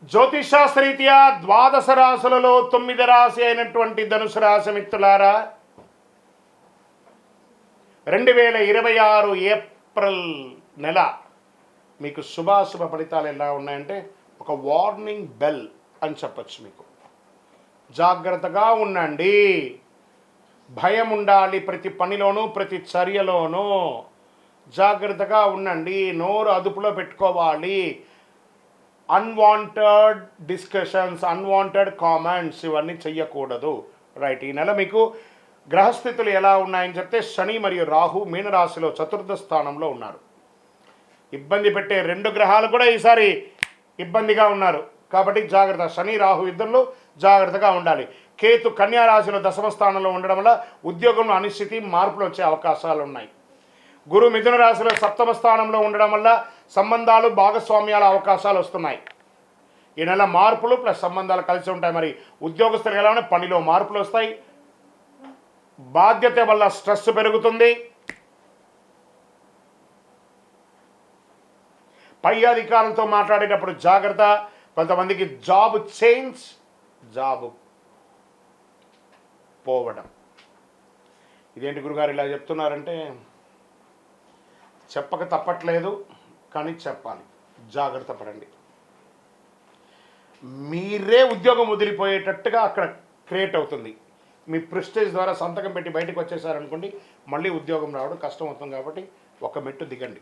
జ్యోతిషాస్త్రరీత్యా ద్వాదశ రాశులలో 9 రాశి అయినటువంటి ధనుసు రాశి మిత్రులారా 2026 ఏప్రిల్ నెల మీకు శుభాశుభ ఫలితాలు ఎలా ఉన్నాయంటే ఒక వార్నింగ్ బెల్ అని చెప్పచ్చు. మీకు జాగ్రత్తగా ఉండండి, భయం ఉండాలి, ప్రతి పనిలోనూ ప్రతి చర్యలోనూ జాగ్రత్తగా ఉండండి, నోరు అదుపులో పెట్టుకోవాలి. అన్వాంటెడ్ డిస్కషన్స్, అన్వాంటెడ్ కామెంట్స్ ఇవన్నీ చెయ్యకూడదు. రైట్. ఈ నెల మీకు గ్రహస్థితులు ఎలా ఉన్నాయని చెప్తే శని మరియు రాహు మీనరాశిలో చతుర్థ స్థానంలో ఉన్నారు. ఇబ్బంది పెట్టే 2 గ్రహాలు కూడా ఈసారి ఇబ్బందిగా ఉన్నారు కాబట్టి జాగ్రత్త. శని రాహు ఇద్దరు జాగ్రత్తగా ఉండాలి. కేతు కన్యా రాశిలో దశమ స్థానంలో ఉండడం వల్ల ఉద్యోగంలో అనిశ్చితి, మార్పులు వచ్చే అవకాశాలు ఉన్నాయి. గురు మిథున రాశిలో సప్తమ స్థానంలో ఉండడం వల్ల సంబంధాలు, భాగస్వామ్యాల అవకాశాలు వస్తున్నాయి. ఈ నెల మార్పులు ప్లస్ సంబంధాలు కలిసి ఉంటాయి. మరి ఉద్యోగస్తులు ఎలా ఉన్నాయి? పనిలో మార్పులు వస్తాయి, బాధ్యత వల్ల స్ట్రెస్ పెరుగుతుంది, పై అధికారులతో మాట్లాడేటప్పుడు జాగ్రత్త. కొంతమందికి జాబ్ చేంజ్, జాబ్ పోవడం. ఇదేంటి గురుగారు ఇలా చెప్తున్నారంటే చెప్పక తప్పట్లేదు, కానీ చెప్పాలి. జాగ్రత్త పడండి. మీరే ఉద్యోగం వదిలిపోయేటట్టుగా అక్కడ క్రియేట్ అవుతుంది. మీ ప్రెస్టేజ్ ద్వారా సంతకం పెట్టి బయటకు వచ్చేసారనుకోండి, మళ్ళీ ఉద్యోగం రావడం కష్టం అవుతుంది. కాబట్టి ఒక మెట్టు దిగండి.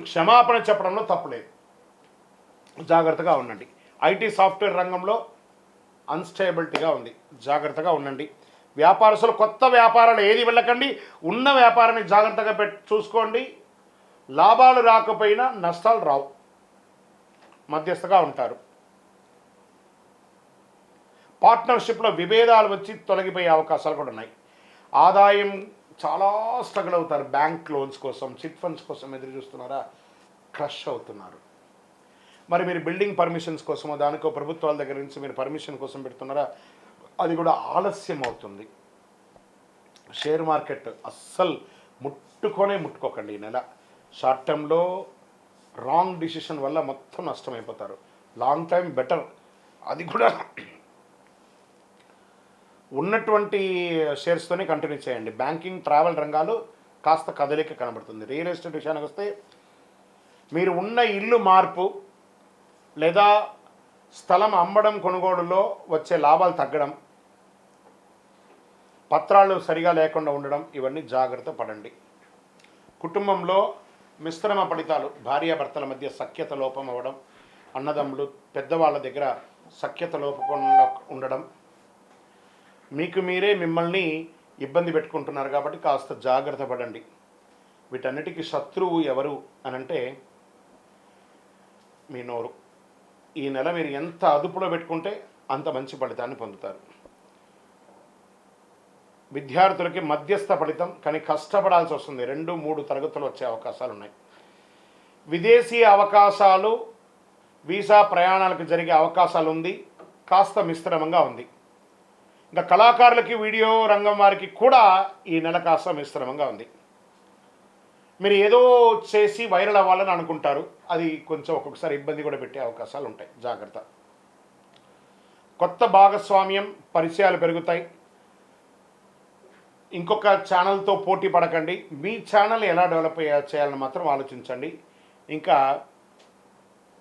క్షమాపణ చెప్పడంలో తప్పులేదు, జాగ్రత్తగా ఉండండి. ఐటీ సాఫ్ట్వేర్ రంగంలో అన్స్టేబిలిటీగా ఉంది, జాగ్రత్తగా ఉండండి. వ్యాపారస్తులు కొత్త వ్యాపారాలు ఏది వెళ్ళకండి, ఉన్న వ్యాపారాన్ని జాగ్రత్తగా చూసుకోండి. లాభాలు రాకపోయినా నష్టాలు రావు, మధ్యస్థగా ఉంటారు. పార్ట్నర్షిప్లో విభేదాలు వచ్చి తొలగిపోయే అవకాశాలు కూడా ఉన్నాయి. ఆదాయం చాలా స్ట్రగుల్ అవుతారు. బ్యాంక్ లోన్స్ కోసం, చిట్ ఫండ్స్ కోసం ఎదురు చూస్తున్నారా? క్రష్ అవుతున్నారు. మరి మీరు బిల్డింగ్ పర్మిషన్స్ కోసమో దానికో ప్రభుత్వాల దగ్గర నుంచి మీరు పర్మిషన్ కోసం పెడుతున్నారా? అది కూడా ఆలస్యం అవుతుంది. షేర్ మార్కెట్ అస్సలు ముట్టుకోకండి. ఈ నెల షార్ట్ టర్మ్లో రాంగ్ డిసిషన్ వల్ల మొత్తం నష్టమైపోతారు. Long time better. అది కూడా ఉన్నటువంటి షేర్స్తోనే కంటిన్యూ చేయండి. బ్యాంకింగ్, ట్రావెల్ రంగాలు కాస్త కదలిక కనబడుతుంది. రియల్ ఎస్టేట్ విషయానికి వస్తే మీరు ఉన్న ఇల్లు మార్పు లేదా స్థలం అమ్మడం, కొనుగోలులో వచ్చే లాభాలు తగ్గడం, పత్రాలు సరిగా లేకుండా ఉండడం, ఇవన్నీ జాగ్రత్త పడండి. కుటుంబంలో మిశ్రమ ఫలితాలు, భార్యాభర్తల మధ్య సఖ్యత లోపం అవ్వడం, అన్నదమ్ములు, పెద్దవాళ్ళ దగ్గర సఖ్యత లోపకుండా ఉండడం, మీకు మీరే మిమ్మల్ని ఇబ్బంది పెట్టుకుంటున్నారు కాబట్టి కాస్త జాగ్రత్త పడండి. వీటన్నిటికీ శత్రువు ఎవరు అనంటే మీ నోరు. ఈ నెల మీరు ఎంత అదుపులో పెట్టుకుంటే అంత మంచి ఫలితాన్ని పొందుతారు. విద్యార్థులకి మధ్యస్థ ఫలితం, కానీ కష్టపడాల్సి వస్తుంది. 2-3 తరగతులు వచ్చే అవకాశాలు ఉన్నాయి. విదేశీ అవకాశాలు, వీసా ప్రయాణాలకు జరిగే అవకాశాలు ఉంది, కాస్త మిశ్రమంగా ఉంది. ఇంకా కళాకారులకి, వీడియో రంగం వారికి కూడా ఈ నెల కాస్త మిశ్రమంగా ఉంది. మీరు ఏదో చేసి వైరల్ అవ్వాలని అనుకుంటారు, అది కొంచెం ఒక్కొక్కసారి ఇబ్బంది కూడా పెట్టే అవకాశాలు ఉంటాయి, జాగ్రత్త. కొత్త భాగస్వామ్యం, పరిచయాలు పెరుగుతాయి. ఇంకొక ఛానల్తో పోటీ పడకండి. మీ ఛానల్ ఎలా డెవలప్ చేయాలని మాత్రం ఆలోచించండి. ఇంకా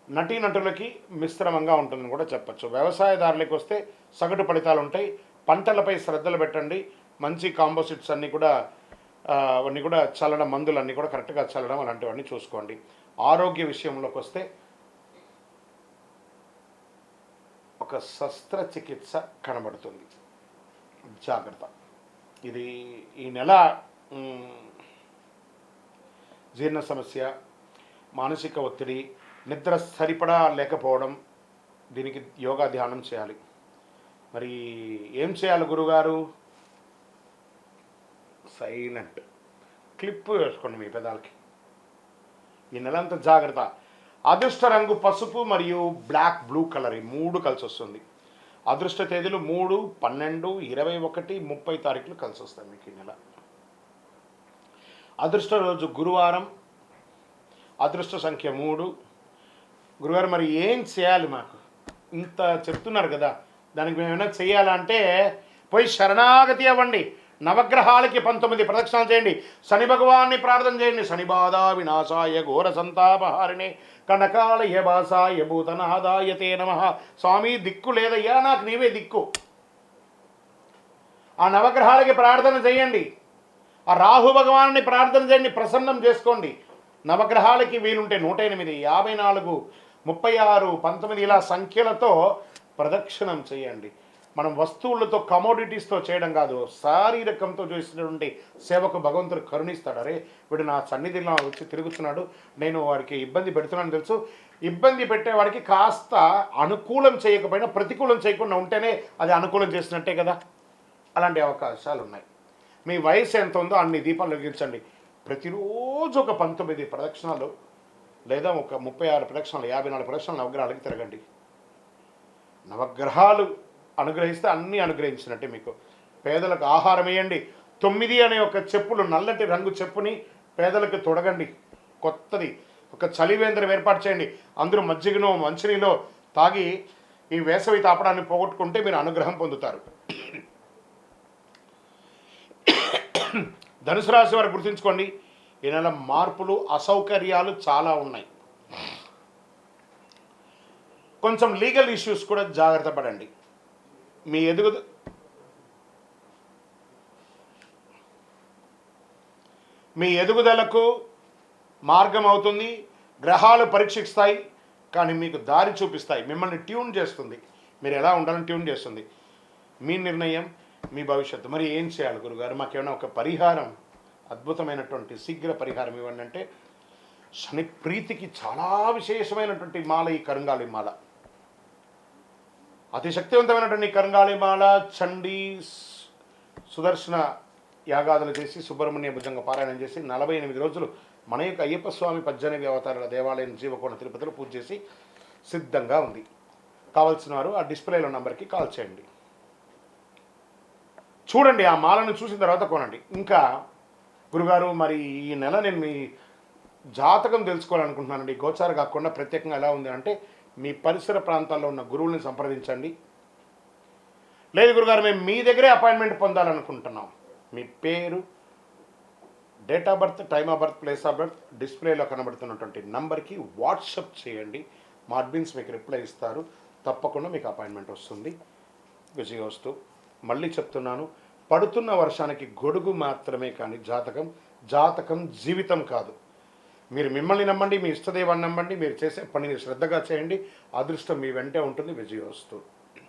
నటీనటులకి మిశ్రమంగా ఉంటుందని కూడా చెప్పచ్చు. వ్యవసాయదారులకు వస్తే సగటు ఫలితాలు ఉంటాయి. పంటలపై శ్రద్ధలు పెట్టండి. మంచి కాంపోజిట్స్ అన్నీ కూడా అవన్నీ కూడా చల్లడం, మందులన్నీ కూడా కరెక్ట్గా చల్లడం, అలాంటివన్నీ చూసుకోండి. ఆరోగ్య విషయంలోకి వస్తే ఒక శస్త్రచికిత్స కనబడుతుంది, జాగ్రత్త. ఇది ఈ నెల జీర్ణ సమస్య, మానసిక ఒత్తిడి, నిద్ర సరిపడా లేకపోవడం, దీనికి యోగా ధ్యానం చేయాలి. మరి ఏం చేయాలి గురుగారు? సైలెంట్ క్లిప్ వేసుకోండి మీ పెదాలకి. ఈ నెలంతా జాగ్రత్త. అదృష్ట రంగు పసుపు మరియు బ్లాక్, బ్లూ కలర్, ఈ 3 కలిసి వస్తుంది. అదృష్ట తేదీలు 3, 12, 21, 30 తారీఖులు కలిసి వస్తాయి మీకు ఈ నెల. అదృష్ట రోజు గురువారం, అదృష్ట సంఖ్య 3, గురుగారు మరి ఏం చేయాలి మాకు, ఇంత చెప్తున్నారు కదా, దానికి మేము ఏమైనా చేయాలంటే పోయి శరణాగతి అవ్వండి. నవగ్రహాలకి 19 ప్రదక్షిణాలు చేయండి. శని భగవాన్ని ప్రార్థన చేయండి. శని బాధ వినాశాయ ఘోర సంతాపహారిణి కనకాలయ భాసాయ భూతనాదాయ తే నమః. స్వామి దిక్కు లేదయ్యా, నాకు నీవే దిక్కు. ఆ నవగ్రహాలకి ప్రార్థన చేయండి. ఆ రాహు భగవాన్ని ప్రార్థన చేయండి, ప్రసన్నం చేసుకోండి. నవగ్రహాలకి వీలుంటే 108, 54, 36, 19 ఇలా సంఖ్యలతో ప్రదక్షిణం చేయండి. మనం వస్తువులతో కమోడిటీస్తో చేయడం కాదు, శారీరకంతో చేసినటువంటి సేవకు భగవంతుడు కరుణిస్తాడు. అరే వీడు నా సన్నిధిలో వచ్చి తిరుగుతున్నాడు, నేను వాడికి ఇబ్బంది పెడుతున్నాను తెలుసు. ఇబ్బంది పెట్టేవాడికి కాస్త అనుకూలం చేయకపోయినా ప్రతికూలం చేయకుండా ఉంటేనే అది అనుకూలం చేసినట్టే కదా. అలాంటి అవకాశాలు ఉన్నాయి. మీ వయసు ఎంత ఉందో అన్ని దీపాలు వెలిగించండి. ప్రతిరోజు ఒక 19 ప్రదక్షిణాలు లేదా ఒక 36 ప్రదక్షిణాలు, 54 ప్రదక్షిణాలు నవగ్రహాలకి తిరగండి. నవగ్రహాలు అనుగ్రహిస్తే అన్నీ అనుగ్రహించినట్టే మీకు. పేదలకు ఆహారం వేయండి. 9 అనే ఒక చెప్పులు, నల్లటి రంగు చెప్పుని పేదలకు తొడగండి. కొత్తది ఒక చలివేంద్రం ఏర్పాటు చేయండి. అందరూ మజ్జిగనో మంచినీలో తాగి ఈ వేసవి తాపడాన్ని పోగొట్టుకుంటే మీరు అనుగ్రహం పొందుతారు. ధనుసు రాశి వారు గుర్తుంచుకోండి, ఈ నెల మార్పులు అసౌకర్యాలు చాలా ఉన్నాయి. కొంచెం లీగల్ ఇష్యూస్ కూడా జాగ్రత్త పడండి. మీ ఎదుగుదలకు మార్గం అవుతుంది. గ్రహాలు పరీక్షిస్తాయి, కానీ మీకు దారి చూపిస్తాయి, మిమ్మల్ని ట్యూన్ చేస్తుంది. మీరు ఎలా ఉండాలని ట్యూన్ చేస్తుంది. మీ నిర్ణయం, మీ భవిష్యత్తు. మరి ఏం చేయాలి గురుగారు, మాకేమైనా ఒక పరిహారం, అద్భుతమైనటువంటి శీఘ్ర పరిహారం ఇవ్వండి అంటే, శని ప్రీతికి చాలా విశేషమైనటువంటి మాల ఈ కరుంగాళి మాల. అతి శక్తివంతమైనటువంటి కరుంగాళి మాల చండీ సుదర్శన యాగాదులు చేసి సుబ్రహ్మణ్య భుజంగ పారాయణం చేసి 48 రోజులు మన యొక్క అయ్యప్ప స్వామి 18 అవతారాల దేవాలయం జీవకోణ తిరుపతిలో పూజ చేసి సిద్ధంగా ఉంది. కావాల్సిన వారు ఆ డిస్ప్లేలో నంబర్కి కాల్ చేయండి. చూడండి, ఆ మాలను చూసిన తర్వాత కొనండి. ఇంకా గురుగారు మరి ఈ నెల నేను మీ జాతకం తెలుసుకోవాలనుకుంటున్నానండి. గోచార కాకుండా ప్రత్యేకంగా ఎలా ఉంది అంటే, మీ పరిసర ప్రాంతాల్లో ఉన్న గురువుల్ని సంప్రదించండి. లేదు గురుగారు మేము మీ దగ్గరే అపాయింట్మెంట్ పొందాలనుకుంటున్నాం, మీ పేరు, date of birth, time of birth, place of birth డిస్ప్లేలో కనబడుతున్నటువంటి నంబర్కి వాట్సప్ చేయండి. మా అడ్మిన్స్ మీకు రిప్లై ఇస్తారు. తప్పకుండా మీకు అపాయింట్మెంట్ వస్తుంది. విజయోస్తు. మళ్ళీ చెప్తున్నాను, పడుతున్న వర్షానికి గొడుగు మాత్రమే కానీ జాతకం జీవితం కాదు. మీరు మిమ్మల్ని నమ్మండి, మీ ఇష్టదైవాన్ని నమ్మండి, మీరు చేసే పనిని శ్రద్ధగా చేయండి. అదృష్టం మీ వెంటే ఉంటుంది. విజయోస్తు.